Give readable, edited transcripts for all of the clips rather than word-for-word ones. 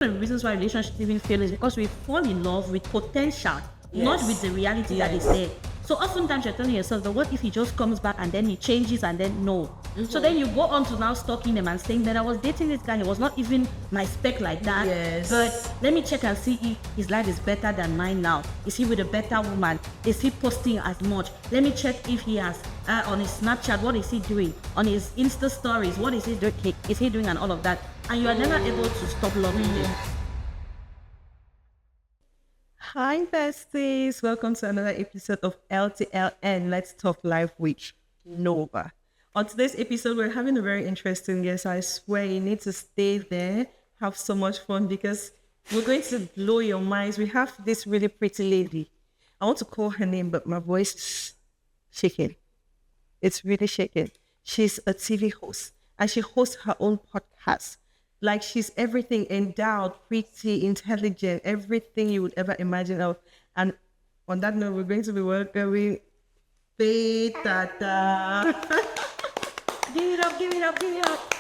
the reasons why relationships even fail is because we fall in love with potential, not with the reality that is there. So oftentimes you're telling yourself that what if he just comes back and then he changes and then no. So then you go on to now stalking them and saying that I was dating this guy, he was not even my spec like that. But let me check and see if his life is better than mine now. Is he with a better woman? Is he posting as much? Let me check if he has on his Snapchat, what is he doing? On his Insta stories, what is he doing? Is he doing and all of that? And you are never able to stop loving them. Hi besties, welcome to another episode of LTL and Let's Talk Life with Nova. On today's episode, we're having a very interesting guest. I swear you need to stay there, have so much fun because we're going to blow your minds. We have this really pretty lady. I want to call her name, but my voice is shaking. It's really shaking. She's a TV host and she hosts her own podcast. Like she's everything, endowed, pretty, intelligent, everything you would ever imagine of. And on that note, we're going to be welcoming Faye Tata. Give it up, give it up, give it up.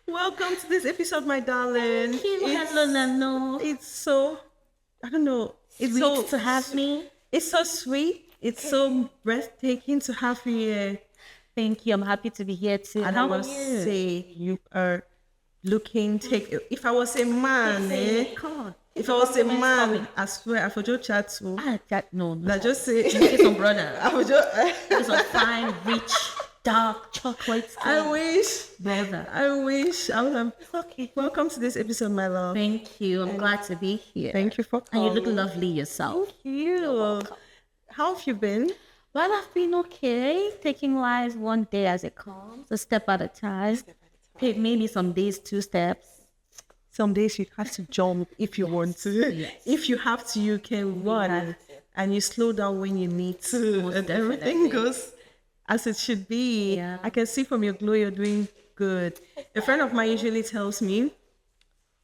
Welcome to this episode, my darling. Hello. It's so, I don't know. It's Sweet so to have me. It's so sweet. It's so breathtaking to have you here. Thank you. I'm happy to be here too. And I must say, you are looking, if I was a man, if I was a man, I swear, I would just chat to. No. Like just say, it's some brother. I would just. It's a fine, rich, dark chocolate skin. I wish. Brother. I wish. Okay. Welcome to this episode, my love. Thank you. I'm glad to be here. Thank you for And coming. you look lovely yourself. Thank you. How have you been? Well, I've been okay, taking life one day as it comes, a step at a time. Take maybe some days, 2 steps. Some days you have to jump if you want to. Yes. If you have to, you can run. And you slow down when you need to. And everything goes as it should be. Yeah. I can see from your glow you're doing good. A friend of mine usually tells me,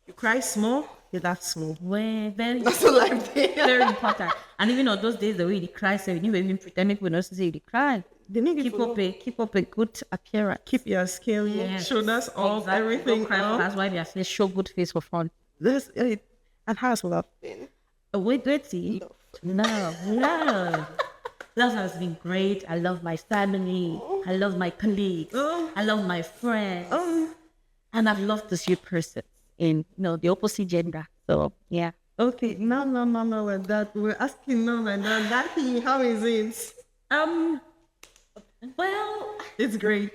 you cry small, you laugh small. Well, That's what life is. very important. And even on those days the way you cry, so you didn't even pretend people not to say you cry. They need Keep up a good appearance. keep your skin, shoulders up, Exactly. everything Don't cry. up. That's why they say show good face for fun. That's it. And how's love been? Wait, see. Love. Love has been great. I love my family. I love my colleagues. I love my friends. And I've loved this new person in the opposite gender. So yeah. Okay, no, like that. We're asking no, like that. That thing, how is it? Well, It's great.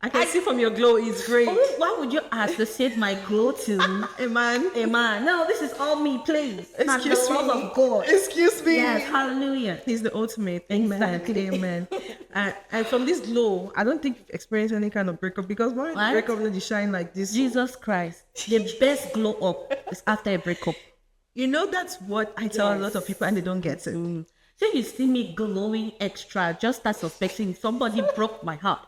I can see from your glow, it's great. why would you ask to save my glow to A man. a man? No, this is all me, please. Excuse the me. love of God. Excuse me. Yes, hallelujah. He's the ultimate. Amen. Exactly. Amen. And from this glow, I don't think you've experienced any kind of breakup because when What? breakup you shine like this. Jesus Christ. The best glow up is after a breakup. You know, that's what I tell a lot of people and they don't get it. So you see me glowing extra, just start suspecting somebody broke my heart.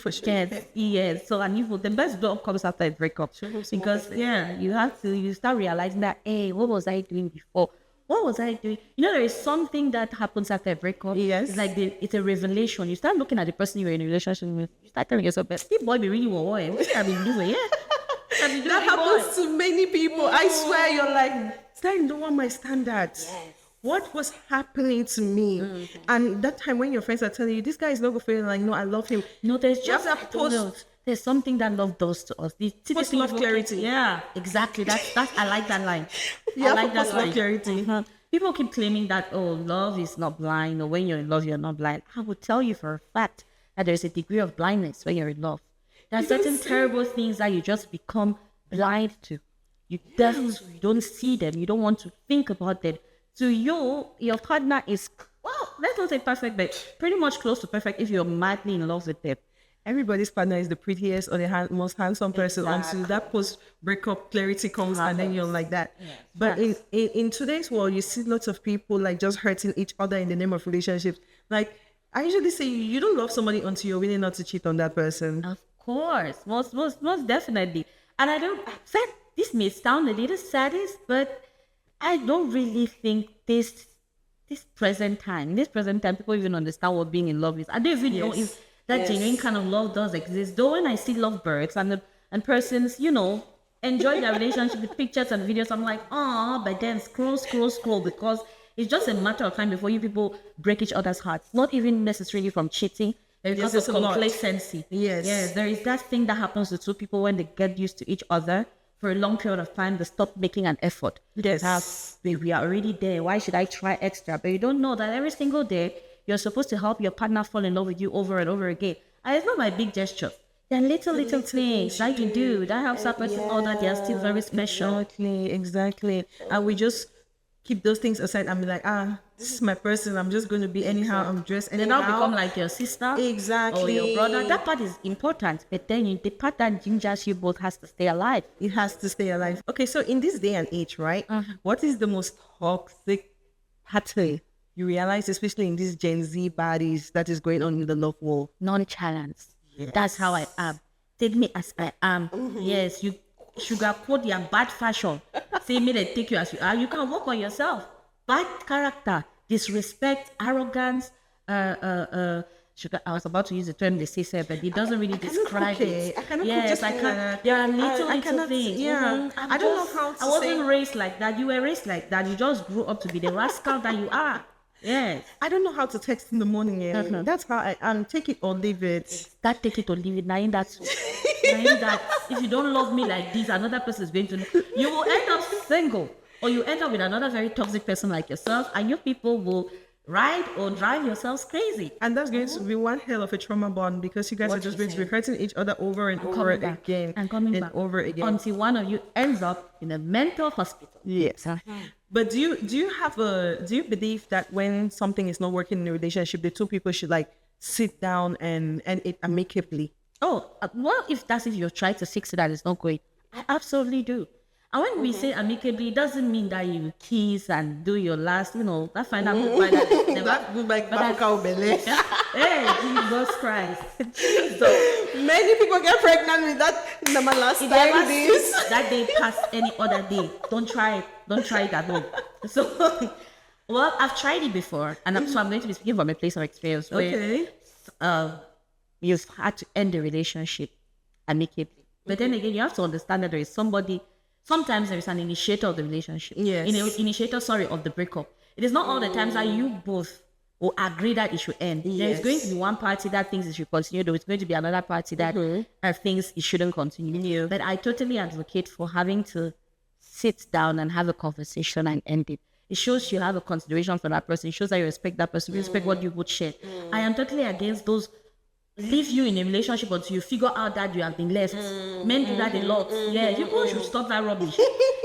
For sure. Yes. So and even the best glow up comes after a breakup. Because you start realizing that, hey, what was I doing before? What was I doing? There is something that happens after a breakup. Yes. It's like it's a revelation. You start looking at the person you're in a relationship with. You start telling yourself, "This boy be really what? What have been doing? Yeah." That happens to many people. I swear, you're like, starting to want my standards. What was happening to me? And that time when your friends are telling you, this guy is not good for you, like, no, I love him. No, there's You have just to post- there's something that love does to us. Post love clarity. Yeah, exactly. That's I like that line. You I have like to that post love line. clarity. People keep claiming that love is not blind, or when you're in love you're not blind. I would tell you for a fact that there's a degree of blindness when you're in love. There are certain terrible things that you just become blind to. You don't see them. You don't want to think about them. To you, your partner is, well, let's not say perfect, but pretty much close to perfect if you're madly in love with them. Everybody's partner is the prettiest or the most handsome person until that post-breakup clarity comes and then you're like that. But in today's world, you see lots of people like just hurting each other in the name of relationships. Like, I usually say you don't love somebody until you're willing not to cheat on that person. Of course, most definitely. And this may sound a little saddest, but I don't really think this present time, people even understand what being in love is. I don't even know if that genuine kind of love does exist. Though when I see lovebirds and persons, enjoy their relationship with pictures and videos. I'm like, oh, but then scroll, because it's just a matter of time before you people break each other's hearts. Not even necessarily from cheating, because of complacency. Yes, there is that thing that happens to two people when they get used to each other for a long period of time. They stop making an effort. Yes, We are already there. Why should I try extra? But you don't know that every single day you're supposed to help your partner fall in love with you over and over again. And it's not my big gesture. There are little things that you do that helps that person know that they're still very special. Exactly. And we just keep those things aside and be like, this is my person. I'm just going to be anyhow. I'm dressed anyhow. They now become like your sister. Exactly. Or your brother. That part is important. But then the part that gingers you both has to stay alive. It has to stay alive. Okay, so in this day and age, right? What is the most toxic pattern you realize, especially in these Gen Z bodies, that is going on in the love world? Nonchalance. Yes. That's how I am. Take me as I am. Yes, you sugarcoat your bad fashion. Say me they take you as you are. You can work on yourself. Bad character, disrespect, arrogance. I was about to use the term they say, but it doesn't really describe it. I cannot yes, I can't. There are little things. Yeah, I don't know how to say. I wasn't raised like that. You were raised like that. You just grew up to be the rascal that you are. Yes. I don't know how to text in the morning. Yeah. That's how I am. Take it or leave it. That take it or leave it. Now in that if you don't love me like this, another person is going to. You will end up single, or you end up with another very toxic person like yourself, and you people will ride or drive yourselves crazy. And that's going to be one hell of a trauma bond, because you guys are just going to be hurting each other over and over again and coming back over again until one of you ends up in a mental hospital. Yes. But do you believe that when something is not working in a relationship, the two people should like sit down and end it amicably? Oh, well, if you're trying to fix it that it's not going, I absolutely do. And when we say amicably, it doesn't mean that you kiss and do your last, that final goodbye. That goodbye, hey, Jesus Christ. So many people get pregnant with that number last time. That day past any other day. Don't try it. Don't try it at home. So, well, I've tried it before, and so I'm going to be speaking from a place of experience. Okay. Where, you've had to end the relationship amicably. But then again, you have to understand that there is somebody. Sometimes there is an initiator of the relationship. Yes. Initiator, of the breakup. It is not all the times that you both will agree that it should end. Yes. There is going to be one party that thinks it should continue. There is going to be another party that thinks it shouldn't continue. But I totally advocate for having to sit down and have a conversation and end it. It shows you have a consideration for that person. It shows that you respect that person. You respect what you would share. I am totally against those leave you in a relationship until you figure out that you have been left. Men do that a lot. Yeah, people should stop that rubbish.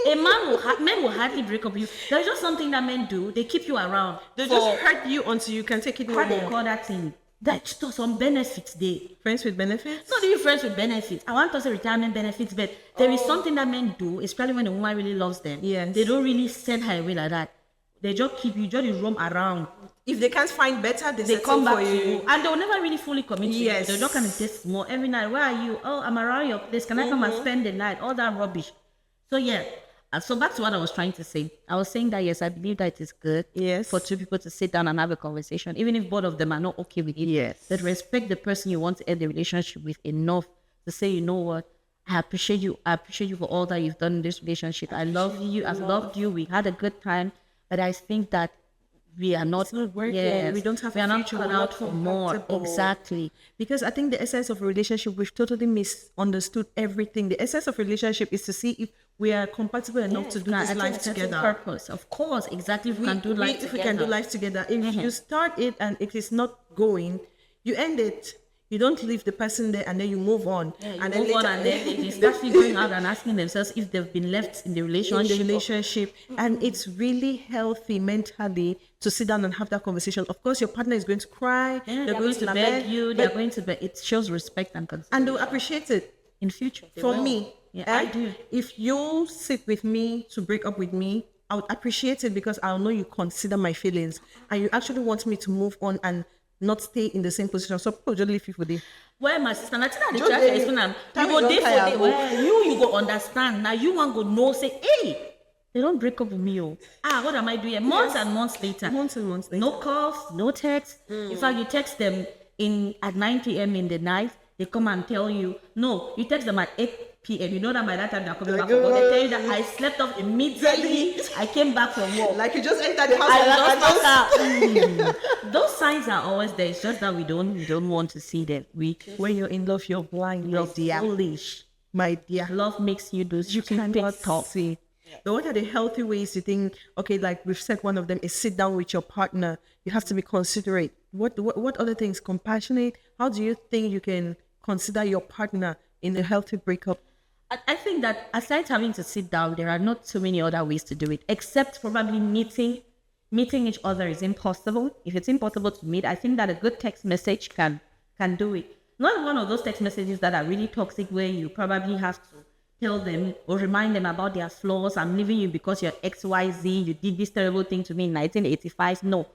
Men will hardly break up with you. There's just something that men do. They keep you around. They just hurt you until you can take it no more. How they call that thing? That's some benefits there. Friends with benefits? Not even friends with benefits. I want to say retirement benefits, but there is something that men do, especially when a woman really loves them. Yes. They don't really send her away like that. They just keep you, just roam around. If they can't find better, they come back for you. to you. And they'll never really fully commit to you. Yes. They're not going to taste more every night. Where are you? Oh, I'm around your place. Can I come and spend the night? All that rubbish. So yeah. So back to what I was trying to say. I was saying that yes, I believe that it is good for two people to sit down and have a conversation, even if both of them are not okay with it. Yes. That respect the person you want to end the relationship with enough to say, you know what, I appreciate you. I appreciate you for all that you've done in this relationship. I love you. I've loved you. We had a good time. But I think that we are not working. Yes, we don't have. We are not cut out for more. Exactly. Because I think the essence of a relationship, we've totally misunderstood everything. The essence of a relationship is to see if we are compatible enough to do this life together. Purpose, of course, exactly. If we can do life together. If you start it and it is not going, you end it. You don't leave the person there and then you move on. Yeah, and then they start figuring out and asking themselves if they've been left in the relationship. And it's really healthy mentally to sit down and have that conversation. Of course, your partner is going to cry. Yeah, they're going to beg you. They're going to beg. It shows respect and consideration. And they'll appreciate it in future. For me, I do. If you sit with me to break up with me, I would appreciate it because I'll know you consider my feelings and you actually want me to move on and not stay in the same position. So people just leave you for the. Well, my sister, I think the church is when you go there for the well, you go understand. Now you want go know, say, hey, they don't break up with me. What am I doing? Months and months later. No calls, no text. In fact, you text them at 9 p.m. in the night, they come and tell you. No, you text them at 8 p.m. You know that by that time they're coming back from work. They tell you that I slept off immediately. I came back from work. Like you just entered the house. Those signs are always there. It's just that we don't want to see them. When you're in love, you're blind. You're foolish. My dear. Love makes you do. You cannot see. But what are the healthy ways you think? Okay, like we've said, one of them is sit down with your partner. You have to be considerate. What other things? Compassionate. How do you think you can consider your partner in a healthy breakup? I think that aside having to sit down, there are not too many other ways to do it, except probably meeting each other is impossible. If it's impossible to meet, I think that a good text message can do it. Not one of those text messages that are really toxic where you probably have to tell them or remind them about their flaws. I'm leaving you because you're XYZ. You did this terrible thing to me in 1985. No.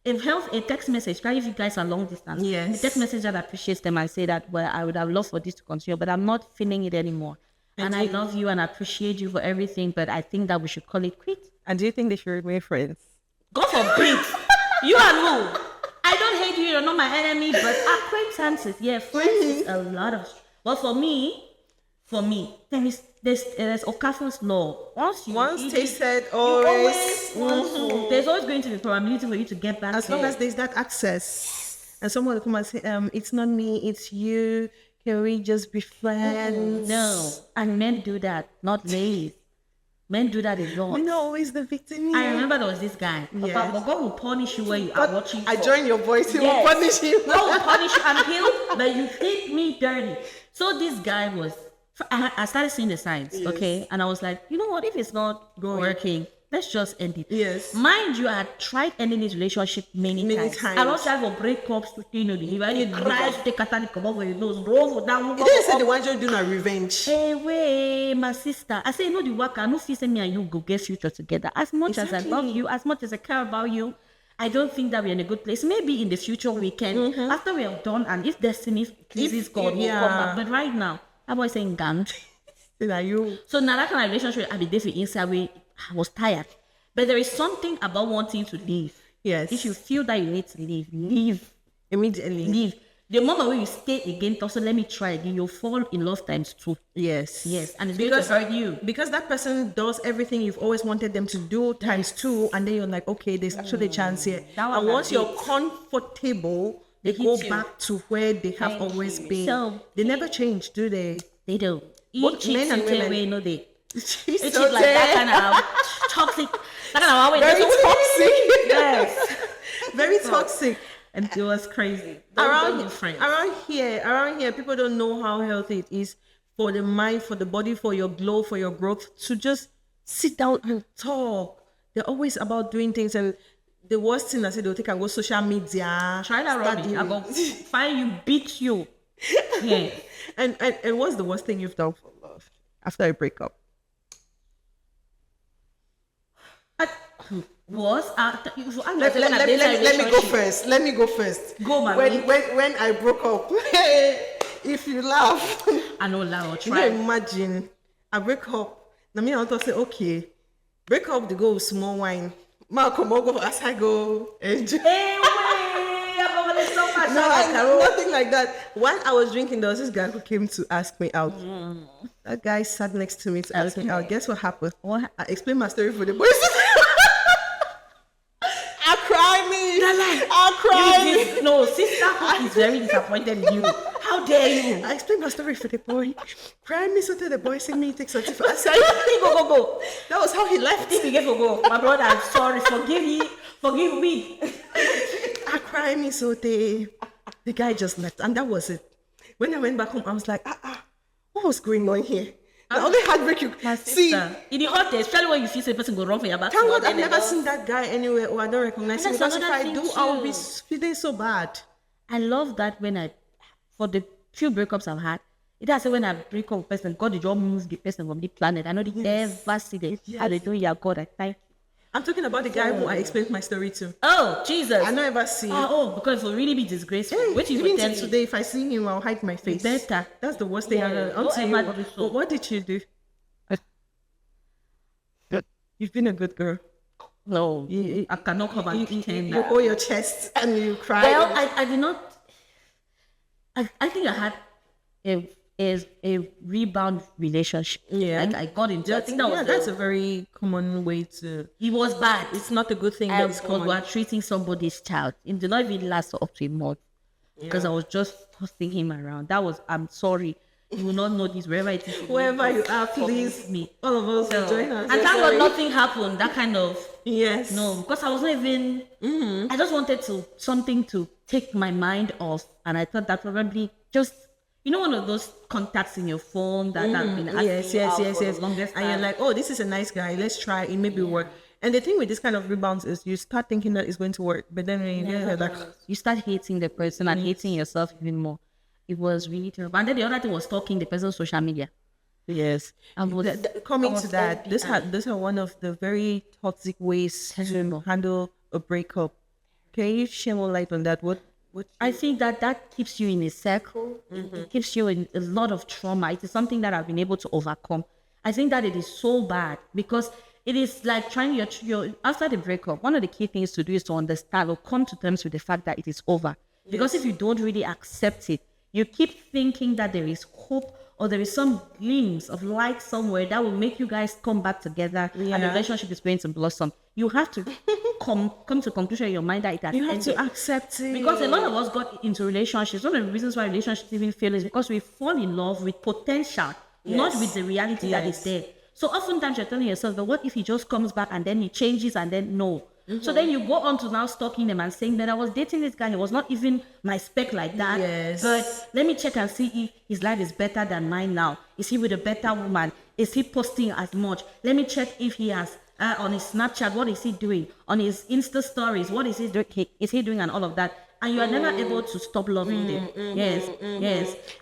A text message, especially if you guys are long distance. Yes. A text message that appreciates them and say that, well, I would have loved for this to continue, but I'm not feeling it anymore. And I love you and I appreciate you for everything, but I think that we should call it quits. And do you think they should remain friends? God forbid. You and who? I don't hate you, you're not my enemy, but acquaintances, yeah, friends is a lot of. Well, for me, there's Okafor's law. Once tasted, always. There's always going to be probability for you to get back. As long as there's that access, and someone will come and say, "It's not me, it's you. Can we just be friends?" No, and men do that, not ladies. Men do that a lot. We're not always the victim. I remember there was this guy. Yes. But God will punish you when you are watching. I join your voice. He will punish you. God will punish you and he'll, but you hit me dirty. So this guy was. I started seeing the signs, okay, and I was like, you know what? If it's not working, let's just end it. Yes. Mind you, I had tried ending this relationship many times. I don't try for breakups to if I need cries to take a come over your nose, roll down. You didn't say the one you're doing a revenge. Hey, wait, my sister. I say, no, the work. I know if me and you go get future together. As much as I love you, as much as I care about you, I don't think that we're in a good place. Maybe in the future we can, after we are done, and if destiny pleases God, we'll come back. But right now, that boy saying gang. So now that kind of relationship, I be there for inside. I was tired. But there is something about wanting to leave. Yes. If you feel that you need to leave immediately. Leave. The moment when you stay again, also let me try again, you'll fall in love times 2. Yes. And it's because hurt you. Because that person does everything you've always wanted them to do times 2, and then you're like, okay, there's actually a chance here. And once you're comfortable, they go back to where they have always been. So they never change, do they? They do. Both men and women. Way, no, they. It's so like that kind of toxic. That kind of very toxic. Yes. Very toxic. And it was crazy. Around here, people don't know how healthy it is for the mind, for the body, for your glow, for your growth, to just sit down and talk. They're always about doing things, and the worst thing I said, they'll take and go social media. Try that rubbish. I go find you, beat you. Yeah. And what's the worst thing you've done for love after a breakup? Let me go first. Go, man. When I broke up, if you laugh, I know laugh or try. You imagine I break up. Now me I want to say, okay, break up the go with small wine. Malcolm, I'll go as I go. Enjoy. Hey, no, nothing like that. While I was drinking, there was this guy who came to ask me out. That guy sat next to me to ask me out. Guess what happened? I explained my story for the boys. I'll cry. No, sister is very disappointed in you. How dare you? I explained my story for the boy. Cry me so that the boy sent me take something for us. Go. That was how he left. If you get go. My brother, I'm sorry. Forgive me. I cry me so the guy just left, and that was it. When I went back home, I was like, what was going on here? The only heartbreak you see in the hot days, especially when you feel a person go wrong for your back. Thank God I've never seen that guy anywhere, or I don't recognize him. Because if I do, I'll be feeling so bad. I love that for the few breakups I've had, it has when I break up with a person, God did not move the person from the planet. I know they never see this. How they do, yeah, God, I thank you. I'm talking about the guy who I explained my story to. Oh, Jesus. I never see him. Because it will really be disgraceful. Which even today, if I see him, I'll hide my face. Better. That's the worst thing I've done. What did you do? You've been a good girl. No, I cannot come and pretend that. You hold your chest and you cry. Well, I did not. I think I had a is a rebound relationship. Yeah. Like I got into. I think that was that's a very common way to. It was bad. It's not a good thing, but it's Because we common. are treating somebody's child. It did not even last up to a month because I was just tossing him around. That was. I'm sorry. You will not know this wherever it is. Wherever you are, please, me. all of us will join us. And thank God nothing happened. That kind of. Yes. No, because I was not even. I just wanted something to take my mind off, and I thought that probably just one of those contacts in your phone that have been asking you out for the longest time. And you're like, oh, this is a nice guy. Let's try it. Maybe work. And the thing with this kind of rebounds is you start thinking that it's going to work, but then when you get like, you start hating the person and hating yourself even more. It was really terrible. And then the other thing was stalking the person's social media. yes. Coming to that, these are one of the very toxic ways to handle a breakup. Can you share more light on that? What I think that keeps you in a circle. It keeps you in a lot of trauma. It is something that I've been able to overcome. I think that it is so bad because it is like trying your after the breakup. One of the key things to do is to understand or come to terms with the fact that it is over. Because if you don't really accept it, you keep thinking that there is hope or there is some glimpse of light somewhere that will make you guys come back together and the relationship is going to blossom. You have to come to a conclusion in your mind that it has you have ended. to accept it. Because a lot of us got into relationships. One of the reasons why relationships even fail is because we fall in love with potential, not with the reality that is there. So oftentimes you're telling yourself, but what if he just comes back and then he changes and then no? So then you go on to now stalking them and saying that I was dating this guy. He was not even my spec like that. Yes. But let me check and see if his life is better than mine now. Is he with a better woman? Is he posting as much? Let me check if he has on his Snapchat. What is he doing? On his Insta stories. What is he doing? Is he doing and all of that? And you are never able to stop loving them. Yes.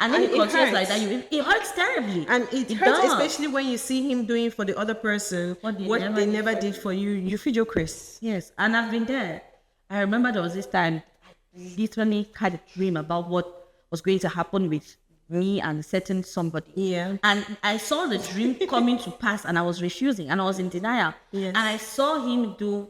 And then it continues like that. It hurts terribly. And it hurts, especially when you see him doing for the other person what they never did for you. You feel your Chris. Yes, and I've been there. I remember there was this time, I literally had a dream about what was going to happen with me and certain somebody. Yeah. And I saw the dream coming to pass, and I was refusing, and I was in denial. Yes. And I saw him do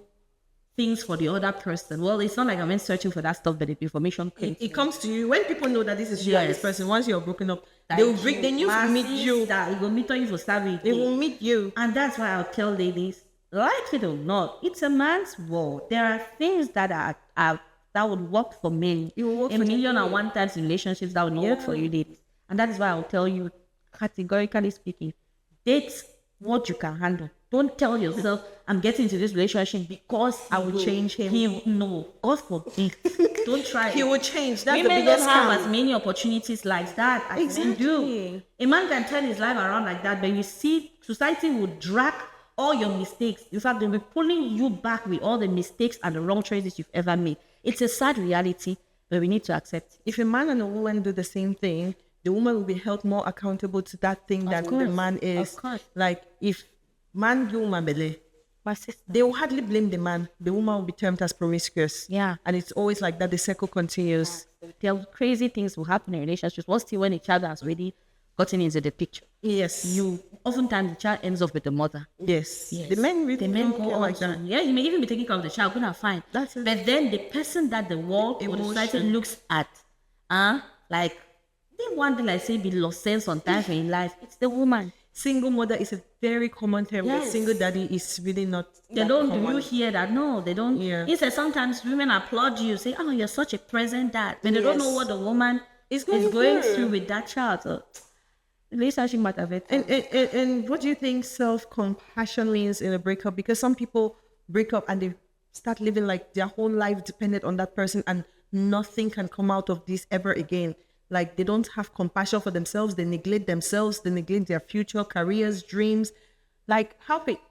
things for the other person. Well, it's not like I went searching for that stuff, but the information came. It comes to you when people know that this is you and this person. Once you're broken up, Like they will bring. They knew to meet you. That it will meet you for service. They will meet you, and that's why I'll tell ladies, like it or not, it's a man's world. There are things that are that would work for men. It will work a for million and one times in relationships that would not work for you, ladies. And that is why I'll tell you, categorically speaking, date what you can handle. Don't tell yourself, I'm getting into this relationship because I will change him. No, God forbid. Don't try. He will change. That's Women the biggest don't have scam. as many opportunities like that as men do. A man can turn his life around like that, but you see, society will drag all your mistakes. In fact, they'll be pulling you back with all the mistakes and the wrong choices you've ever made. It's a sad reality, but we need to accept it. If a man and a woman do the same thing, the woman will be held more accountable to that thing than the man is. Of course. Like if man do woman bele, they will hardly blame the man. The woman will be termed as promiscuous. Yeah. And it's always like that. The circle continues. There are crazy things will happen in relationships. What's still when a child has already gotten into the picture? Yes. Oftentimes the child ends up with the mother. Yes. The men really don't go care on like to, that. yeah, you may even be taking care of the child, good and fine. That's it. But then the person that the world or the society looks at, like they one thing like say be lost sense sometimes in life, it's the woman. Single mother is a very common term, but single daddy is really not. They don't common. Do you hear that? No, they don't. Yeah. Instead, sometimes women applaud you, say, "Oh, you're such a present dad," but they don't know what the woman is going through with that child. So, relationship matter very. And what do you think self-compassion means in a breakup? Because some people break up and they start living like their whole life depended on that person, and nothing can come out of this ever again. Like they don't have compassion for themselves. They neglect themselves. They neglect their future, careers, dreams. Like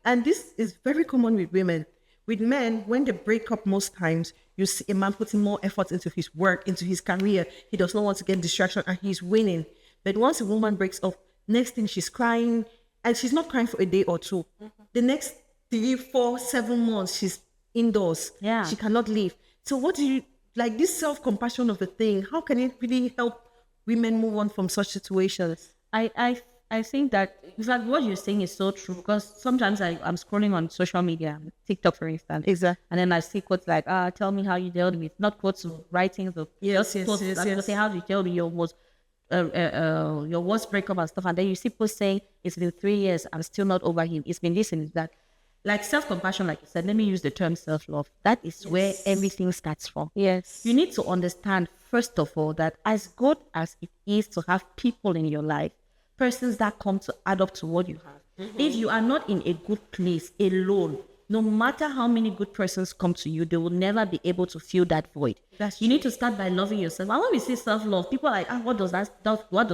and this is very common with women. With men, when they break up most times, you see a man putting more effort into his work, into his career. He does not want to get distraction and he's winning. But once a woman breaks up, next thing she's crying, and she's not crying for a day or two. The next 3, 4, 7 months, she's indoors. Yeah. She cannot leave. So what do you, like this self-compassion of the thing, how can it really help women move on from such situations? I think that, in fact, what you're saying is so true, because sometimes I'm scrolling on social media, TikTok, for instance. Exactly. And then I see quotes like, tell me how you dealt with, not quotes of writings of, yes. Say, how you dealt with your most your worst breakup and stuff, and then you see people saying it's been 3 years, I'm still not over him. It's been this and that. Like self-compassion, like you said, let me use the term self-love. That is where everything starts from. Yes. You need to understand, first of all, that as good as it is to have people in your life, persons that come to add up to what you have, if you are not in a good place alone, no matter how many good persons come to you, they will never be able to fill that void. You need to start by loving yourself. And when we say self-love, people are like, what does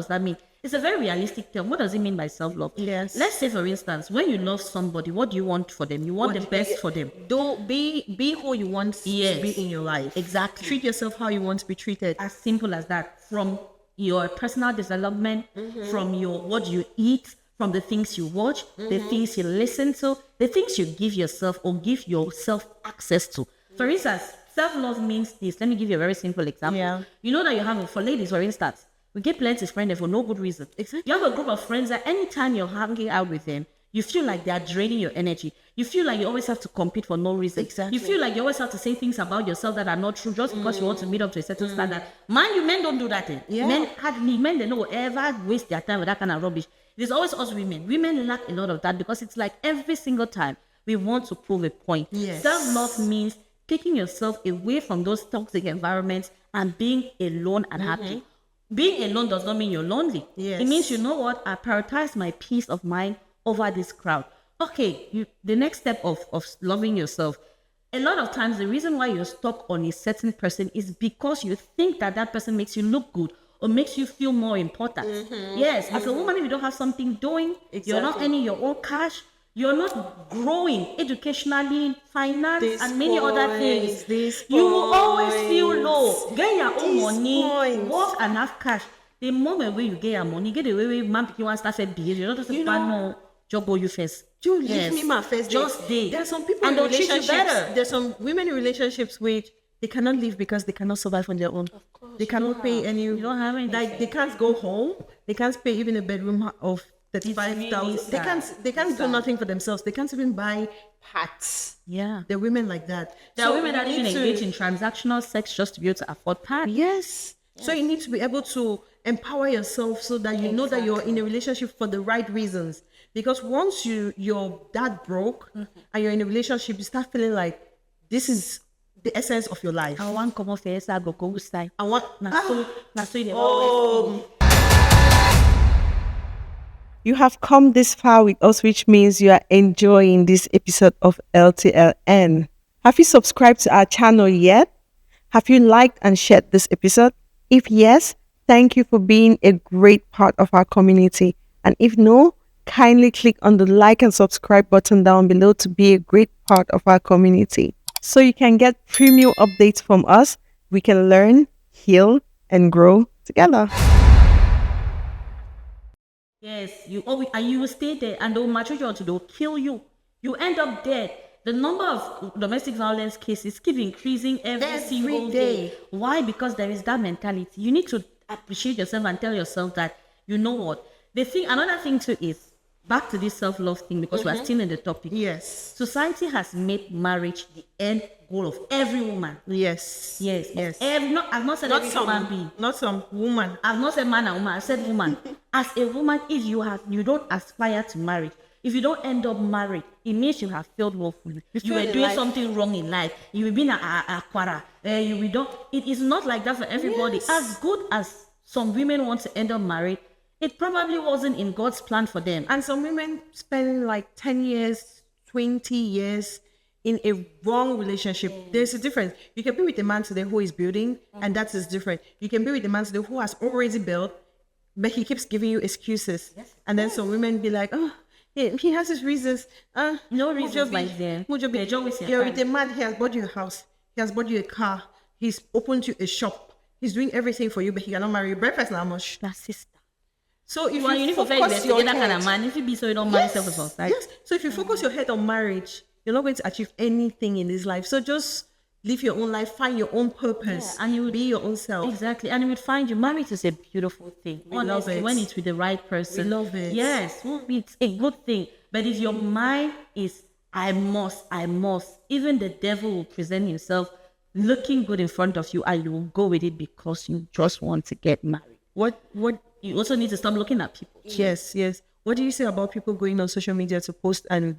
that mean? It's a very realistic term. What does it mean by self-love? Yes. Let's say, for instance, when you love somebody, what do you want for them? You want the best for them. Don't be who you want to be in your life. Exactly. Treat yourself how you want to be treated. As simple as that. From your personal development, from your what you eat, from the things you watch, the things you listen to, the things you give yourself or give yourself access to. For instance, self-love means this. Let me give you a very simple example. Yeah. You know that you have, for ladies, for instance, we get plenty of friends for no good reason. Exactly. You have a group of friends that anytime you're hanging out with them, you feel like they are draining your energy. You feel like you always have to compete for no reason. Exactly. You feel like you always have to say things about yourself that are not true just because you want to meet up to a certain standard. Man, men don't do that thing. Yeah. Men, they don't ever waste their time with that kind of rubbish. It is always us women. Women lack a lot of that because it's like every single time we want to prove a point. Yes. Self-love means taking yourself away from those toxic environments and being alone and happy. Being alone does not mean you're lonely. Yes. It means, you know what, I prioritize my peace of mind over this crowd. Okay, the next step of loving yourself. A lot of times, the reason why you're stuck on a certain person is because you think that person makes you look good or makes you feel more important. Yes, as a woman, if you don't have something doing, you're not earning your own cash, you're not growing educationally, finance, and many other things. You will always feel low. Get your own money, work and have cash. The moment where you get your money, get away with man picking one start behave. You're not just a no, just go you first. Give me my first day. Just day. There are some people and in they'll treat you relationships. better. There's some women in relationships which they cannot live because they cannot survive on their own. Of course, they cannot pay any. You don't have anything. Like they can't go home. They can't pay even a bedroom of 35,000. They can't do nothing for themselves. They can't even buy hats. Yeah. There are women like that. There are women that even engage in transactional sex just to be able to afford pads. Yes. So you need to be able to empower yourself so that you know that you're in a relationship for the right reasons. Because once you're that broke and you're in a relationship, you start feeling like this is the essence of your life. I want come off yes, I go style. I want Oh. You have come this far with us, which means you are enjoying this episode of LTLN. Have you subscribed to our channel yet? Have you liked and shared this episode? If yes, thank you for being a great part of our community. And if no, kindly click on the like and subscribe button down below to be a great part of our community. So you can get premium updates from us. We can learn, heal, and grow together. Yes, you will stay there and they'll mature you until they'll kill you. You end up dead. The number of domestic violence cases keep increasing every single day. Why? Because there is that mentality. You need to appreciate yourself and tell yourself that, you know what? Another thing too is, back to this self-love thing, because we're still in the topic. Yes. Society has made marriage the end goal of every woman. Yes. I've not said every human being. Not some woman. I've not said man and woman. I said woman. As a woman, if you don't aspire to marriage, if you don't end up married, it means you have failed woefully. You were doing something wrong in life. You will be in a quarrel. It is not like that for everybody. Yes. As good as some women want to end up married, it probably wasn't in God's plan for them. And some women spend like 10 years, 20 years in a wrong relationship. There's a difference. You can be with a man today who is building, and that is different. You can be with a man today who has already built, but he keeps giving you excuses. Yes. And then some women be like, oh, he has his reasons. No reasons like that. You're with a man, he has bought you a house. He has bought you a car. He's opened you a shop. He's doing everything for you, but he cannot marry you. Breakfast now much. That's sister. So if you need to focus your head, kind of man, if you be so you don't marry yourself as well, right? Yes. So if you focus your head on marriage, you're not going to achieve anything in this life. So just live your own life, find your own purpose, and you will be your own self. Exactly, and you would find your marriage is a beautiful thing. Honestly, when it's with the right person. We love it. Yes, it's a good thing. But if your mind is I must, even the devil will present himself looking good in front of you, and you will go with it because you just want to get married. What You also need to stop looking at people. yes. What do you say about people going on social media to post and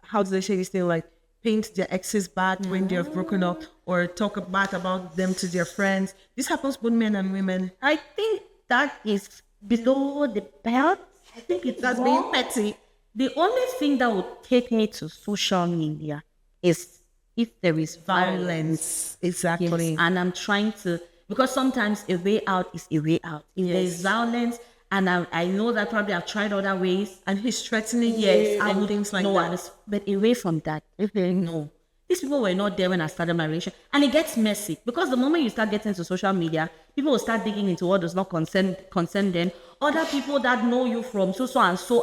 how do they say this thing, like paint their exes bad when they have broken up, or talk bad about them to their friends? This happens both men and women. I think that is below the belt. I think That's being petty. The only thing that would take me to social media is if there is violence. Exactly. Yes, and I'm trying to, because sometimes a way out is a way out. If there is violence, and I know that probably I've tried other ways, And he's threatening you and and things like no, that. but away from that, no. These people were not there when I started my relationship. And it gets messy because the moment you start getting into social media, people will start digging into what does not concern them. Other people that know you from so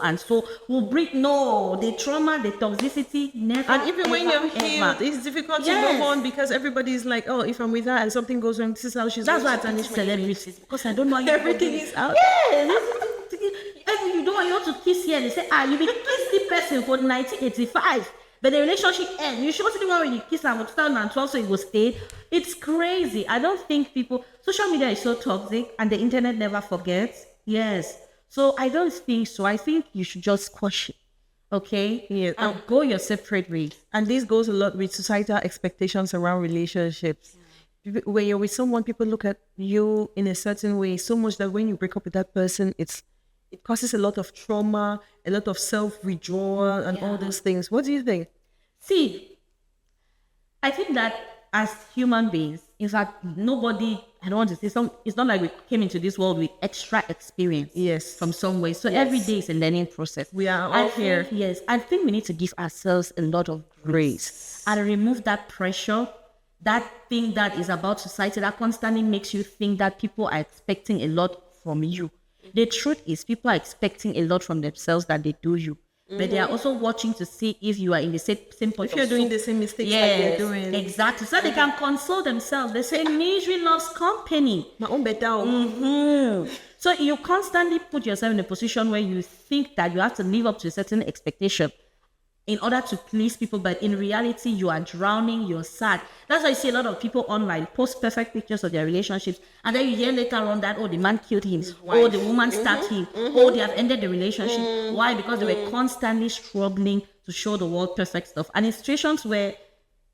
and so will bring the trauma, the toxicity, never. And even when ever, you're healed, ever. it's difficult to Yes. move on because everybody's like, oh, if I'm with her and something goes wrong, this is how she's That's why I going to put celebrities, because I don't know how you Everything do it. is out. Yeah, you don't want you to kiss here. They say, you been kiss the person for 1985. But the relationship ends. You should see when you kiss her for 2012, so it will stay. It's crazy. I don't think social media is so toxic, and the internet never forgets. Yes. So I don't think so. I think you should just squash it. Okay? Yeah. And go your separate ways. And this goes a lot with societal expectations around relationships. When you're with someone, people look at you in a certain way so much that when you break up with that person, it causes a lot of trauma, a lot of self-withdrawal, and all those things. What do you think? See, I think that as human beings, in fact, nobody, I don't want to say it's not like we came into this world with extra experience. Yes. From some way. So every day is a learning process. We are all here. Yes. I think we need to give ourselves a lot of grace and remove that pressure, that thing that is about society that constantly makes you think that people are expecting a lot from you. The truth is, people are expecting a lot from themselves that they do you. But they are also watching to see if you are in the same point. If you're doing the same mistakes that they're doing. Exactly. So they can console themselves. They say misery loves company. My own better. So you constantly put yourself in a position where you think that you have to live up to a certain expectation in order to please people, but in reality, you are drowning, you're sad. That's why you see a lot of people online post perfect pictures of their relationships, and then you hear later on that, the man killed him, the woman stabbed him, they have ended the relationship. Why? Because they were constantly struggling to show the world perfect stuff. And in situations where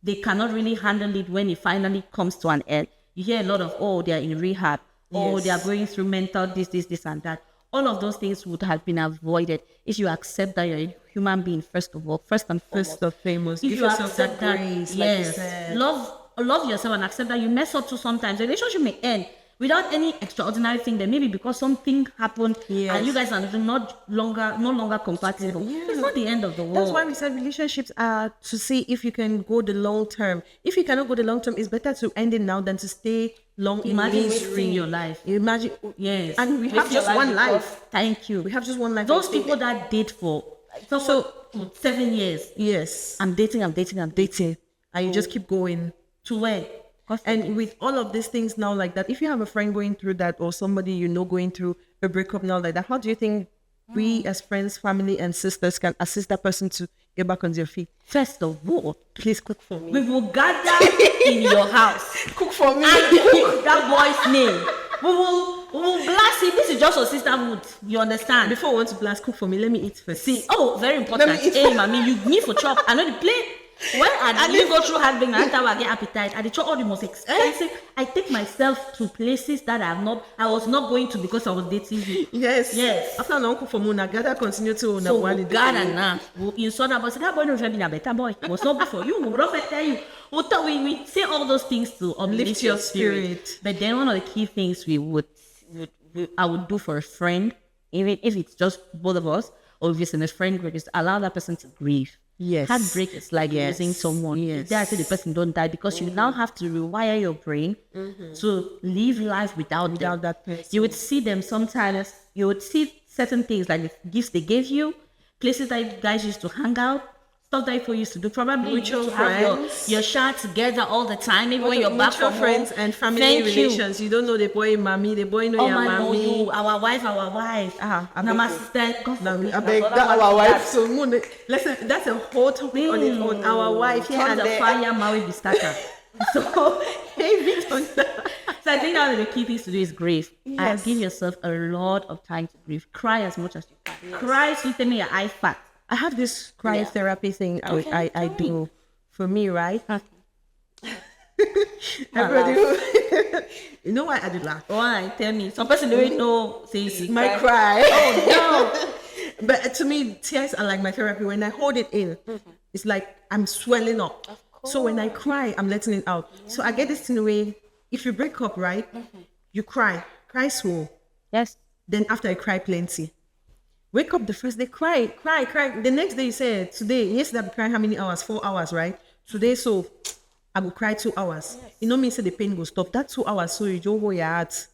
they cannot really handle it when it finally comes to an end, you hear a lot of, they are in rehab, they are going through mental this, and that. All of those things would have been avoided if you accept that you're a human being, first of all, first and foremost. If Give you yourself accept that that, grace, like you yes, said. love yourself and accept that you mess up too sometimes. The relationship may end without any extraordinary thing. Then maybe because something happened and you guys are no longer compatible. It's not the end of the world. That's why we said relationships are to see if you can go the long term. If you cannot go the long term, it's better to end it now than to stay long. Imagine wasting your life. Imagine, yes, and we have Waste your just one because- life. Thank you. We have just one life. Those people that date for 7 years. yes, I'm dating, and you just keep going. to where? And with all of these things now like that, if you have a friend going through that or somebody you know going through a breakup now like that, how do you think we as friends, family, and sisters can assist that person to get back on their feet? First of all, Please cook for me. we will gather in your house Cook for me. and cook that boy's name. We will blast him. This is just a sisterhood. You understand? Before I want to blast, cook for me. Let me eat first. See, very important. Let me eat. Hey, mommy, you need for chop. I know the plate. When I didn't go through heartbreak, and I get appetite. I chop all the most expensive. I take myself to places that I was not going to because I was dating you. Yes. Yes. After I cook for me, I gotta continue to So we gather now. You saw that boy. Say that boy don't be a better boy. It was not good for you. We tell you. We say all those things to uplift your spirit. But then one of the key things I would do for a friend, even if it's just both of us, or if it's in a friend group, is to allow that person to grieve. Yes. Heartbreak is like losing someone. Yes. Dare I say the person don't die because you now have to rewire your brain to live life without them. that person. You would see them sometimes. You would see certain things like the gifts they gave you, places that you guys used to hang out, stuff that people used to do. Probably Mutual you used to have friends. your shot together all the time. Even when you're back Mutual from friends home. and family Thank relations. You don't know the boy mommy, the boy know Oh your my God, mommy. you, our wife. Now my sister. God Now, forbid, I my beg brother that wants our to wife. that. So Moon, listen, that's a whole topic on its own. Our wife here Turn and the there. fire, Maui Bistaka. So, Heavy on that. so I think that one of the key things to do is grieve. Yes. Give yourself a lot of time to grieve. Cry as much as you can. Cry, sweeten me your eye fat. I have this cryotherapy thing I do for me, right? Everybody, you know why I do laugh? Why? Tell me. Some person don't know. Say My cry. Oh But to me, tears are like my therapy. When I hold it in, it's like I'm swelling up. So when I cry, I'm letting it out. So I get this thing away. If you break up, right, you cry small. yes. Then after I cry plenty. Wake up the first day, cry. The next day you say, today, yesterday I cried how many hours? 4 hours, right? Today, so I will cry 2 hours. You know me, say the pain will stop. That 2 hours, so you don't hold your heart.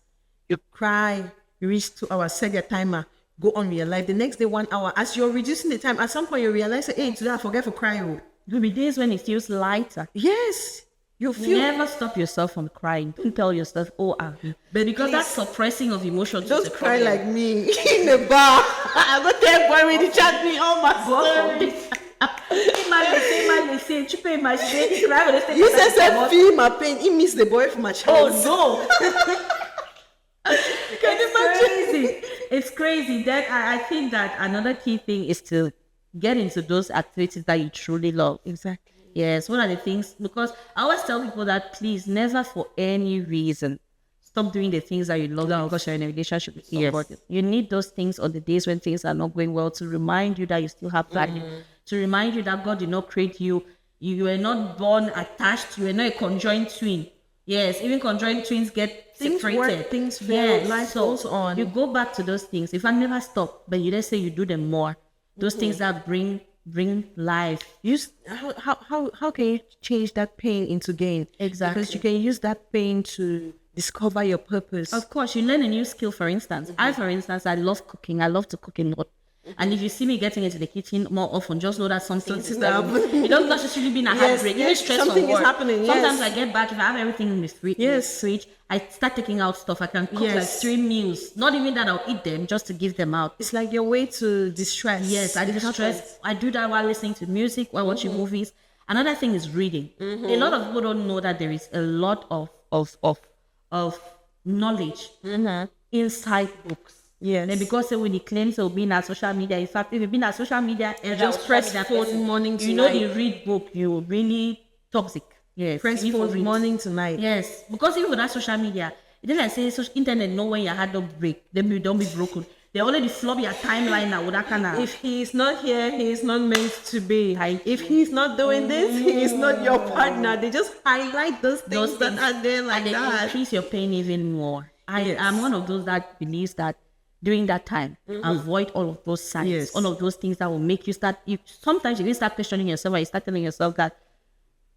You cry, you reach 2 hours, set your timer, go on with your life. The next day, 1 hour. As you're reducing the time, at some point you realize, hey, today I forget to cry. Oh. There will be days when it feels lighter. Yes. You feel Never stop yourself from crying. Don't tell yourself, oh, but because that suppressing of emotions. just cry like me in the bar. I go tell boy when he chat me all my stories. You said feel my pain. He missed the boy from my child. Oh no. Can you imagine? Crazy. It's crazy. Then I think that another key thing is to get into those activities that you truly love. Exactly. Yes, one of the things, because I always tell people that please never for any reason stop doing the things that you love because you're in a relationship with someone. Yes. You need those things on the days when things are not going well to remind you that you still have value, to remind you that God did not create you. You were not born attached, you were not a conjoined twin. Yes, even conjoined twins get Things separated. work, things fail, life goes on. You go back to those things. If I never stop, but you just say you do them more. Those things that bring life. How can you change that pain into gain? Exactly. Because you can use that pain to discover your purpose. Of course, you learn a new skill, for instance. For instance, I love cooking. I love to cook a lot. And if you see me getting into the kitchen more often, just know that something is happening. It doesn't necessarily be a heartbreak. Even stress something from is work. happening. Sometimes I get back, if I have everything in the fridge, Yes. I start taking out stuff. I can cook like 3 meals. Not even that I'll eat them, just to give them out. It's like your way to distress. Yes, I distress. I do that while listening to music, while watching movies. Another thing is reading. A lot of people don't know that there is a lot of knowledge inside books. Yes. And because when he claims he'll be in our social media, in fact, if you've been on social media, just press phone morning to you know night. the read book, you're really toxic. Yes. Press Even for phone read. morning to night. Yes. Because even with that social media, it doesn't say social internet know when your heart don't break, then you don't be broken. They already flop your timeline now with that kind of. If he's not here, he is not meant to be. If he's not doing this, he is not your partner. They just highlight those things that are there like and they that. increase your pain even more. I'm one of those that believes that during that time, avoid all of those signs, all of those things that will make you start. Sometimes you even start questioning yourself, or you start telling yourself that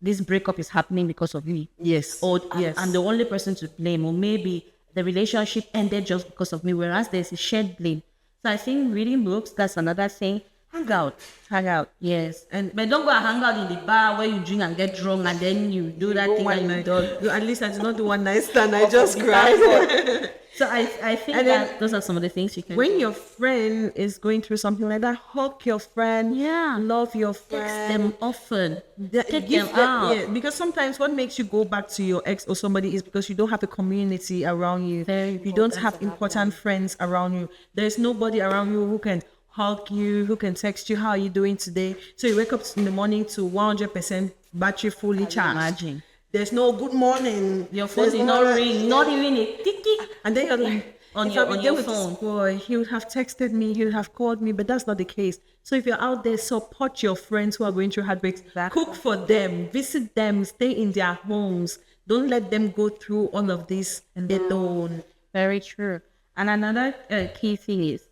this breakup is happening because of me. Yes. Or yes. I'm the only person to blame, or maybe the relationship ended just because of me, whereas there's a shared blame. So I think reading books, that's another thing. Hang out. Yes. But don't go and hang out in the bar where you drink and get drunk and then you do that thing and you don't. At least I did not do one night stand. I just cried. So I think that those are some of the things you can when do. your friend is going through something like that, hug your friend. Yeah. Love your Text friend. them often. Take Give them out. Yeah, because sometimes what makes you go back to your ex or somebody is because you don't have a community around you. You don't have important friends around you. There's nobody around you who can hug you, who can text you, how are you doing today? So you wake up in the morning to 100% battery fully charged. Imagine. There's no good morning. Your phone did not ring, not even a ticky. And then you're like, on your phone. Boy, he would have texted me, he would have called me, but that's not the case. So if you're out there, support your friends who are going through heartbreaks. Exactly. Cook for them, visit them, stay in their homes. Don't let them go through all of this alone. Very true. And another key thing is,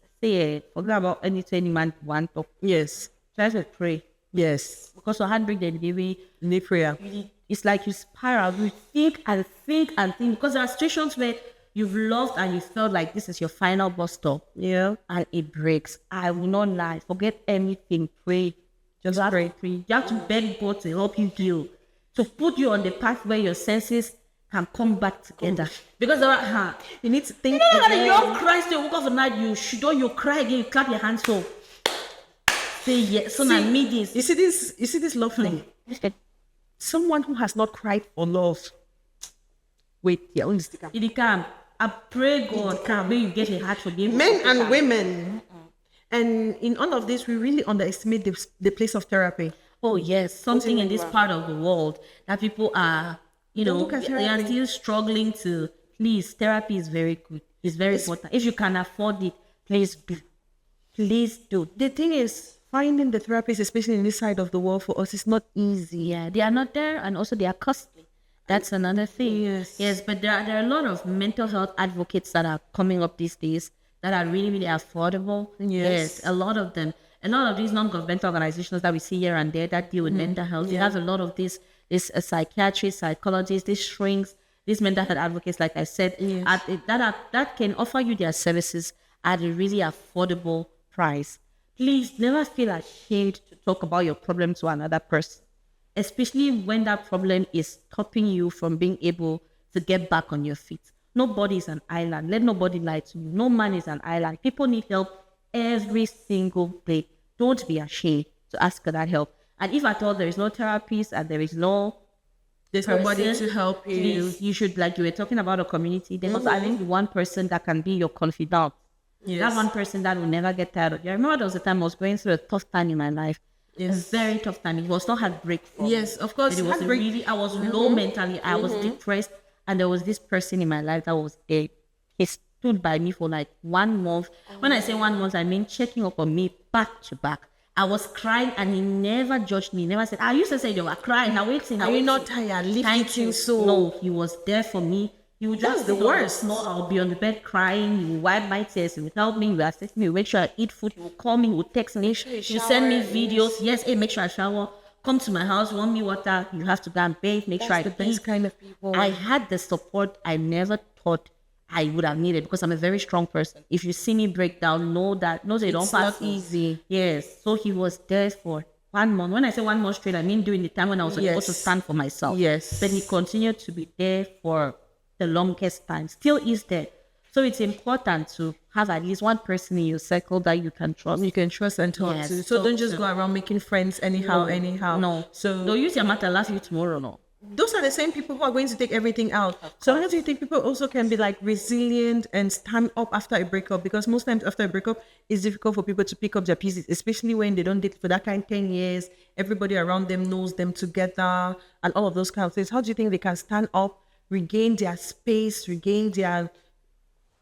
forget about anything man want to. Yes. Try to pray. Yes. Because of heartbreak, then we need prayer. It's like you spiral. You think and think and think. Because there are situations where you've loved and you felt like this is your final bus stop. Yeah. And it breaks. I will not lie. Forget anything. Pray. Just pray. You have to beg God to help you heal. To put you on the path where your senses can come back together. Because you need to think. You know that you cry, you woke up at night, you cry again, you clap your hands so. Say yes. So now me this. You see this love thing. someone who has not cried for love. Wait, yeah, only sticker. It can. I pray God may you get a heart for them. Men and women. And in all of this, we really underestimate the place of therapy. Oh yes, something in this part of the world that people are, look at they are therapy. still struggling to. Please, therapy is very good. It's very important. If you can afford it, please do. Please do. The thing is, finding the therapist, especially in this side of the world for us, is not easy. Yeah, they are not there, and also they are costly. That's another thing. Yes, but there are a lot of mental health advocates that are coming up these days that are really, really affordable. Yes. A lot of them. A lot of these non-governmental organizations that we see here and there that deal with mental health, they have a lot of this psychiatrists, psychologists, these shrinks, these mental health advocates, like I said, that can offer you their services at a really affordable price. Please never feel ashamed to talk about your problem to another person, especially when that problem is stopping you from being able to get back on your feet. Nobody is an island. Let nobody lie to you. No man is an island. People need help every single day. Don't be ashamed to ask for that help. And if at all there is no therapist and there's nobody to help you. Please, you should, like you were talking about a community, there's also, I think, one person that can be your confidant. Yes. That one person that will never get tired of you. I remember there was a time I was going through a tough time in my life. Yes. A very tough time. It was not heartbreak. Yes, of course. It was I was low mentally. I was depressed. And there was this person in my life that was there. He stood by me for like 1 month. When I say 1 month, I mean checking up on me back to back. I was crying and he never judged me. He never said, I used to say you were crying. Now waiting. Are you not tired? Thank you. No, he was there for me. He would just the worst. No, I'll be on the bed crying. He would wipe my tears. He would help me. He would assist me. He would make sure I eat food. He would call me. He would text me. He would send me videos. Yes, hey, make sure I shower. Come to my house, want me water. You have to go and bathe. Make sure I eat. Best kind of people. I had the support I never thought I would have needed because I'm a very strong person. If you see me break down, know they don't pass easy. Yes. So he was there for 1 month. When I say 1 month straight, I mean during the time when I was supposed to stand for myself. Yes. But he continued to be there for the longest time. Still is there. So it's important to have at least one person in your circle that you can trust. You can trust and talk to. So don't just go around making friends anyhow. No. So they'll use your mouth and laugh you tomorrow. No. Those are the same people who are going to take everything out. So how do you think people also can be like resilient and stand up after a breakup? Because most times after a breakup, it's difficult for people to pick up their pieces, especially when they don't date for that kind of 10 years. Everybody around them knows them together and all of those kind of things. How do you think they can stand up, regain their space, regain their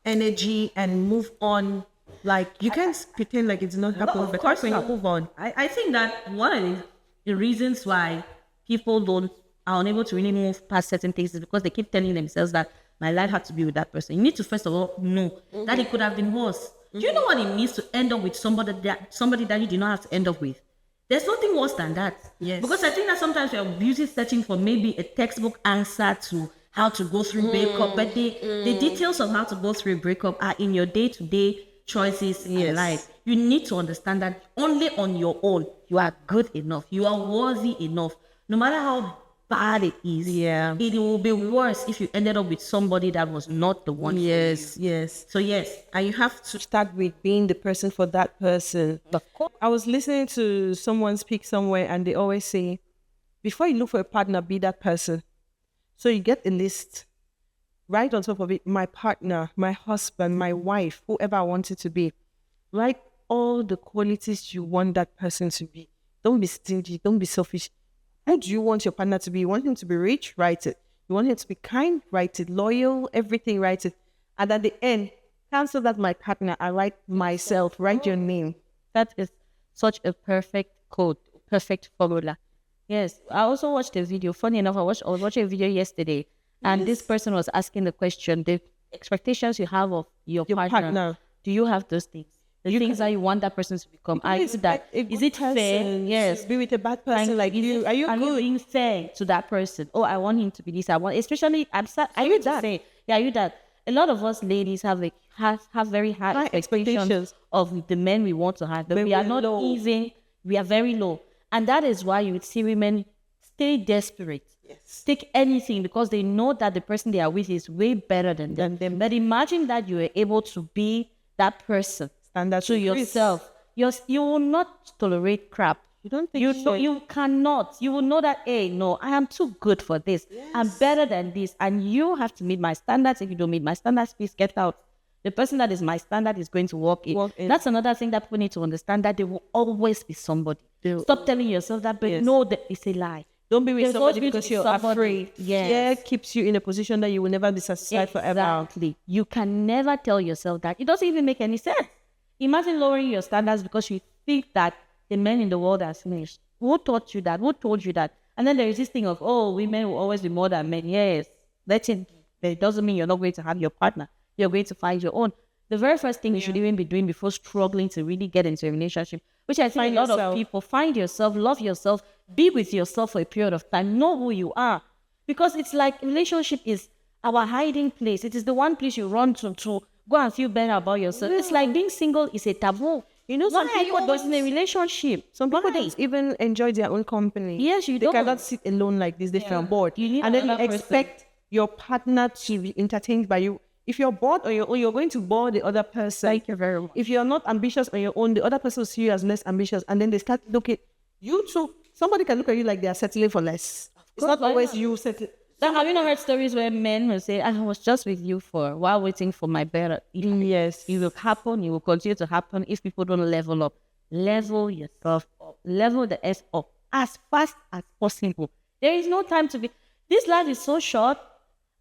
energy and move on? Like you can't pretend like it did not happen, but how can you move on? I think that one of the reasons why people are unable to really move past certain things is because they keep telling themselves that my life had to be with that person. You need to first of all know that it could have been worse. Do you know what it means to end up with somebody that you did not have to end up with? There's nothing worse than that. Yes. Because I think that sometimes we are busy searching for maybe a textbook answer to how to go through breakup, but the details of how to go through a breakup are in your day-to-day choices in life. You need to understand that only on your own, you are good enough. You are worthy enough. No matter how bad it is, it will be worse if you ended up with somebody that was not the one. Yes. So yes. And you have to start with being the person for that person. I was listening to someone speak somewhere and they always say, before you look for a partner, be that person. So you get a list, right on top of it, my partner, my husband, my wife, whoever I want it to be. Write all the qualities you want that person to be. Don't be stingy, don't be selfish. Who do you want your partner to be? You want him to be rich? Write it. You want him to be kind? Write it. Loyal? Everything, write it. And at the end, cancel that my partner. I write myself. Write your name. That is such a perfect code, perfect formula. Yes, I also watched a video. Funny enough, I was watching a video yesterday, and this person was asking the question: the expectations you have of your partner. Do you have those things? The things that you want that person to become. Are you that? Is it fair? Yes. Be with a bad person like you. Are you being fair to that person? Oh, I want him to be this. I want, especially. Are you that? Yeah, are you that? A lot of us ladies have very high expectations of the men we want to have, but we are not even. We are very low. And that is why you would see women stay desperate, take anything because they know that the person they are with is way better than them. But imagine that you are able to be that person to yourself. You will not tolerate crap. You don't think You cannot. You will know that, hey, no, I am too good for this. I'm better than this. And you have to meet my standards. If you don't meet my standards, please get out. The person that is my standard is going to walk in. That's another thing that people need to understand, that there will always be somebody. Stop telling yourself that, but no, that is a lie. Don't be with There's somebody always because be you're somebody. afraid. Yes. Fear keeps you in a position that you will never be satisfied forever. Exactly. You can never tell yourself that. It doesn't even make any sense. Imagine lowering your standards because you think that the men in the world are finished. Who taught you that? Who told you that? And then there is this thing of, oh, women will always be more than men. Yes, let it. But it doesn't mean you're not going to have your partner. You're going to find your own. The very first thing you should even be doing before struggling to really get into a relationship, which I think a lot of people, find yourself, love yourself, be with yourself for a period of time, know who you are. Because it's like relationship is our hiding place. It is the one place you run to go and feel better about yourself. It's like being single is a taboo. You know, some people don't in a relationship. Some people don't even enjoy their own company. Yes, They cannot sit alone like this. They feel bored. You need and then you another expect your partner to be entertained by you. If you're bored on your own, you're going to bore the other person. Thank you very much. If you're not ambitious on your own, the other person will see you as less ambitious. And then they start looking. You too. Somebody can look at you like they are settling for less. It's not always you settling. Have you not heard stories where men will say, I was just with you for a while waiting for my better? Yes. It will happen. It will continue to happen if people don't level up. Level yourself up. Level the S up as fast as possible. There is no time to be. This life is so short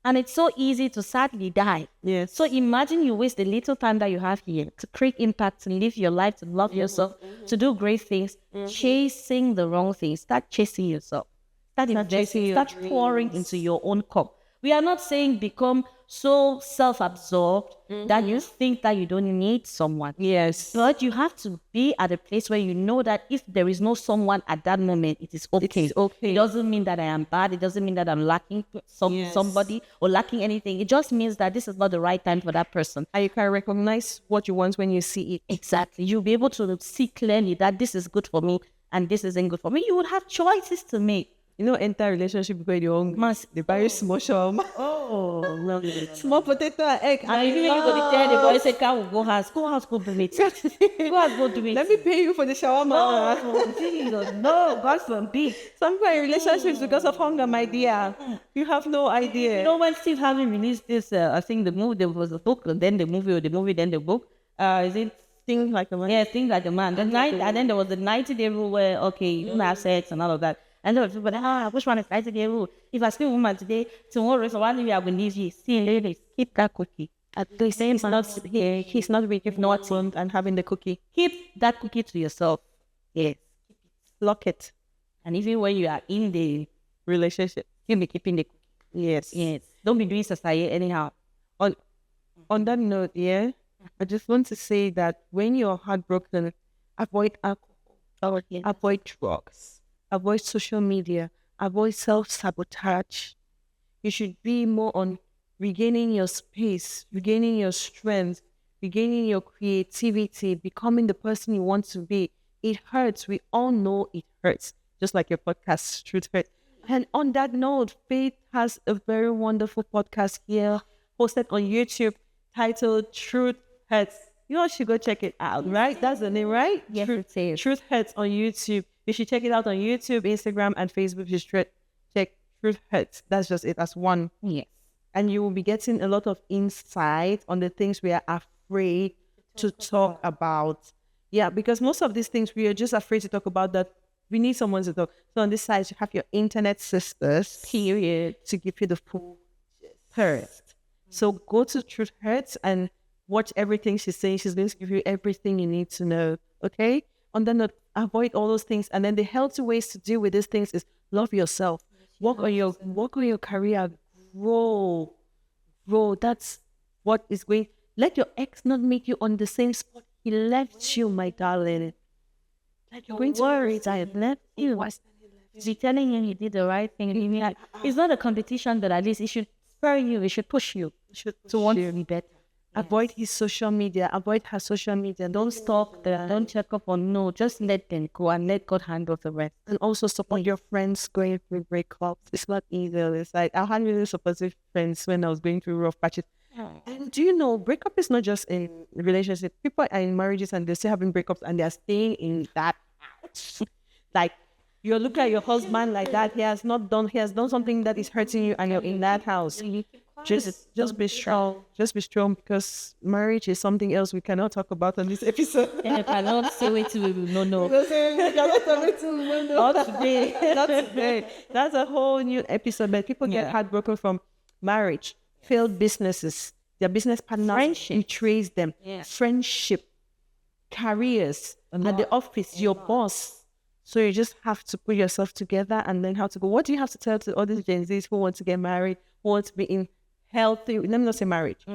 and it's so easy to sadly die. Yes. So imagine you waste the little time that you have here to create impact, to live your life, to love yourself, to do great things, chasing the wrong things. Start chasing yourself. Start investing, start pouring into your own cup. We are not saying become so self-absorbed that you think that you don't need someone. Yes. But you have to be at a place where you know that if there is no someone at that moment, it is okay. It's okay. It doesn't mean that I am bad. It doesn't mean that I'm lacking somebody or lacking anything. It just means that this is not the right time for that person. And you can recognize what you want when you see it. Exactly. You'll be able to see clearly that this is good for me and this isn't good for me. You would have choices to make. You know, enter a relationship with your own they buy you small shop. Oh, lovely. Small potato and egg. And even you go to tell the boy, say, go house, go do it. Go house, go do it. Let me pay you for the shawarma. Oh, Jesus, no, God forbid. Some people in relationships because of hunger, my dear. You have no idea. You know, when Steve Harvey released this, I think the movie, there was a book, then the movie, then the book. Is it Think Like a Man? Yeah, Think Like a Man. And then there was the 90-day rule where, okay, you don't have sex and all of that. And there was people, which one is 90-day rule? If I see a woman today, tomorrow, so one day I will leave you. See, ladies, keep that cookie. At least he's not really not and having the cookie. Keep that cookie to yourself. Yes. Lock it. And even when you are in the Relationship. you'll be keeping the cookie. Yes. Yes. Don't be doing society anyhow. On that note, I just want to say that when you're heartbroken, avoid alcohol. Avoid drugs. Avoid social media. Avoid self-sabotage. You should be more on regaining your space, regaining your strength, regaining your creativity, becoming the person you want to be. It hurts. We all know it hurts. Just like your podcast, Truth Hurts. And on that note, Faith has a very wonderful podcast here, hosted on YouTube, titled Truth Hurts. You all should go check it out, right? That's the name, right? Yes, it is. Truth Hurts on YouTube. You should check it out on YouTube, Instagram, and Facebook. You should check Truth Hurts. That's just it. That's one. Yes. And you will be getting a lot of insight on the things we are afraid to talk about. Yeah, because most of these things we are just afraid to talk about, that we need someone to talk. So on this side, you have your internet sisters, period, to give you the full first. So go to Truth Hurts and watch everything she's saying. She's going to give you everything you need to know. Okay? On that note, avoid all those things. And then the healthy ways to deal with these things is love yourself. Work on your career. Grow. That's what is going. Let your ex not make you on the same spot he left you, my darling. Like you're going to worry that he left you. Be telling him he did the right thing. It's not a competition, but at least it should spur you. It should push you to want to be better. Avoid his social media. Avoid her social media. Don't stalk them. Don't check up on. No, just let them go and let God handle the rest. And also support your friends going through breakups. It's not easy. It's like I had really supportive friends when I was going through rough patches. And do you know, breakup is not just in relationship. People are in marriages and they're still having breakups and they're staying in that house. like you're looking at your husband like that. He has done something that is hurting you, and you're in that house. Just be strong. Just be strong, because marriage is something else we cannot talk about on this episode. And if I don't say wait till we will no. Not today. Not today. That's a whole new episode. But people get heartbroken from marriage, failed businesses, their business partners betrays them, friendship, careers, at the office, your boss. So you just have to put yourself together and learn how to go. What do you have to tell to all these Gen Zs who want to get married, who want to be in healthy, let me not say marriage,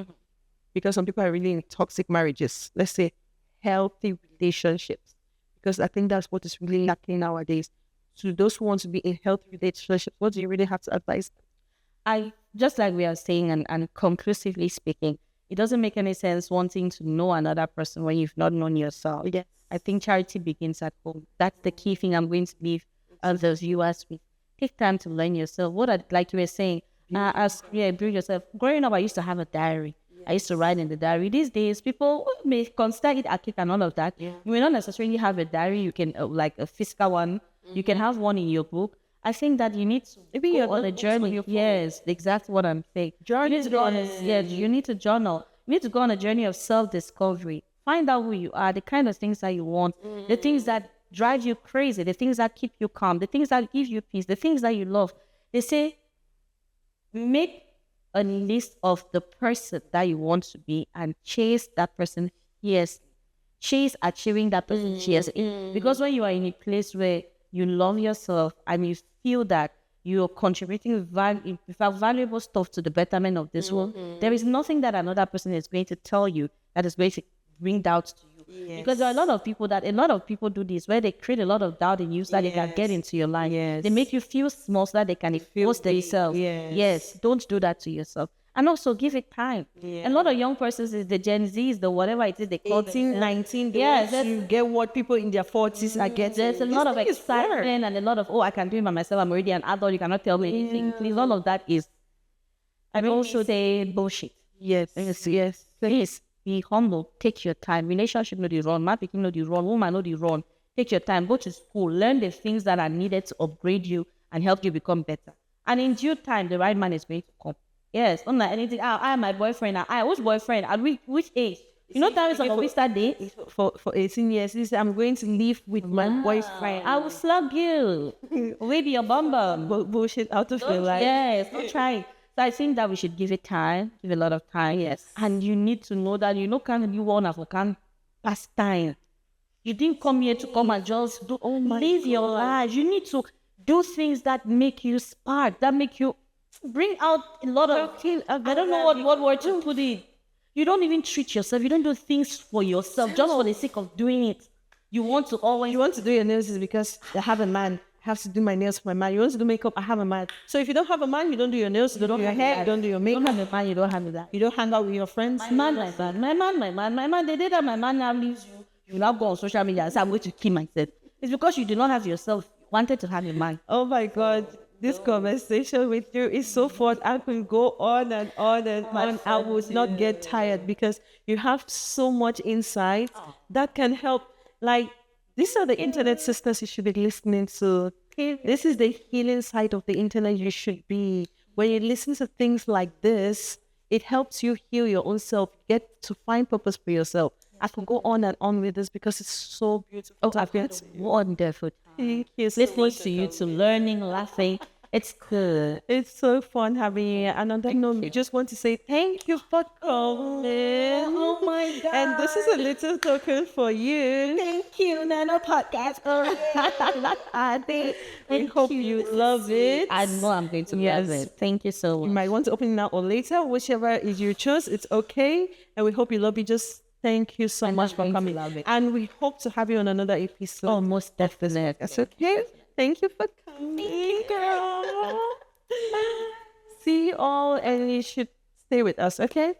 because some people are really in toxic marriages. Let's say healthy relationships, because I think that's what is really lacking nowadays. So those who want to be in healthy relationships, what do you really have to advise? I just like we are saying, and conclusively speaking, it doesn't make any sense wanting to know another person when you've not known yourself. Yes. I think charity begins at home. That's the key thing I'm going to leave others, viewers with. Take time to learn yourself. What I'd like you were saying, improve yourself. Growing up, I used to have a diary. I used to write in the diary. These days, people may consider it a kick and all of that. You may not necessarily have a diary. You can, like a physical one. You can have one in your book. I think that you need to maybe go on a journey. Yes, exactly what I'm saying. You need to go on you need to journal. You need to go on a journey of self-discovery. Find out who you are, the kind of things that you want, the things that drive you crazy, the things that keep you calm, the things that give you peace, the things that you love. They say, make a list of the person that you want to be and chase that person fiercely. Chase achieving that person fiercely. Because when you are in a place where you love yourself and you feel that you're contributing valuable stuff to the betterment of this world, there is nothing that another person is going to tell you that is going to bring doubts to you. Because there are a lot of people do this, where they create a lot of doubt in you so that they can get into your life. They make you feel small so that they can force themselves. Don't do that to yourself. And also give it time. A lot of young persons is the Gen Zs, the whatever it is, they 18, 19, you get what people in their 40s are getting. There's a lot of excitement and a lot of, I can do it by myself, I'm already an adult, you cannot tell me anything. Please, all of that is, I also say bullshit. Yes. Please, be humble, take your time. Relationship no the run, marriage no the run, woman no the run. Take your time, go to school, learn the things that are needed to upgrade you and help you become better. And in due time, the right man is going to come. Yes, unlike anything. I am my boyfriend. Which boyfriend? At which age? You know that is on we start date? For 18 years, I'm going to live with my boyfriend. I will slug you. Maybe your bum bullshit out of your life. Yes, don't try. So I think that we should give it time, give a lot of time. Yes. And you need to know that can't be one of a past time. You didn't come here to come and just live your life. You need to do things that make you spark, that make you bring out a lot of I don't know what word to put it. You don't even treat yourself. You don't do things for yourself just for the sake of doing it. You want to do your nails is because I have a man. I have to do my nails for my man. You want to do makeup? I have a man. So if you don't have a man, you don't do your nails, you don't do your hair, you don't do your makeup. You don't have a man, you don't have that. You don't hang out with your friends. My man, they did that. My man now leaves you. You now go on social media and say, I'm going to kill myself. It's because you do not have yourself. You wanted to have a man. Oh my God. This conversation with you is so fun. I could go on and on and on. I would not get tired because you have so much insight that can help. Like, these are the internet sisters you should be listening to. This is the healing side of the internet you should be. When you listen to things like this, it helps you heal your own self, get to find purpose for yourself. I could go on and on with this because it's so beautiful. It's wonderful. Thank you. Listening to you, to learning, laughing. It's good. It's so fun having you. And on that note, we just want to say thank you for coming. Oh my God. And this is a little token for you. Thank you, Nano Podcast. We hope you love it. I know I'm going to love it. Thank you so much. You might want to open it now or later, whichever is you choose. It's okay. And we hope you love it. Just thank you so much for coming. And we hope to have you on another episode. Oh, most definitely. That's okay. Thank you for coming. Thank you, girl. See you all, and you should stay with us, okay?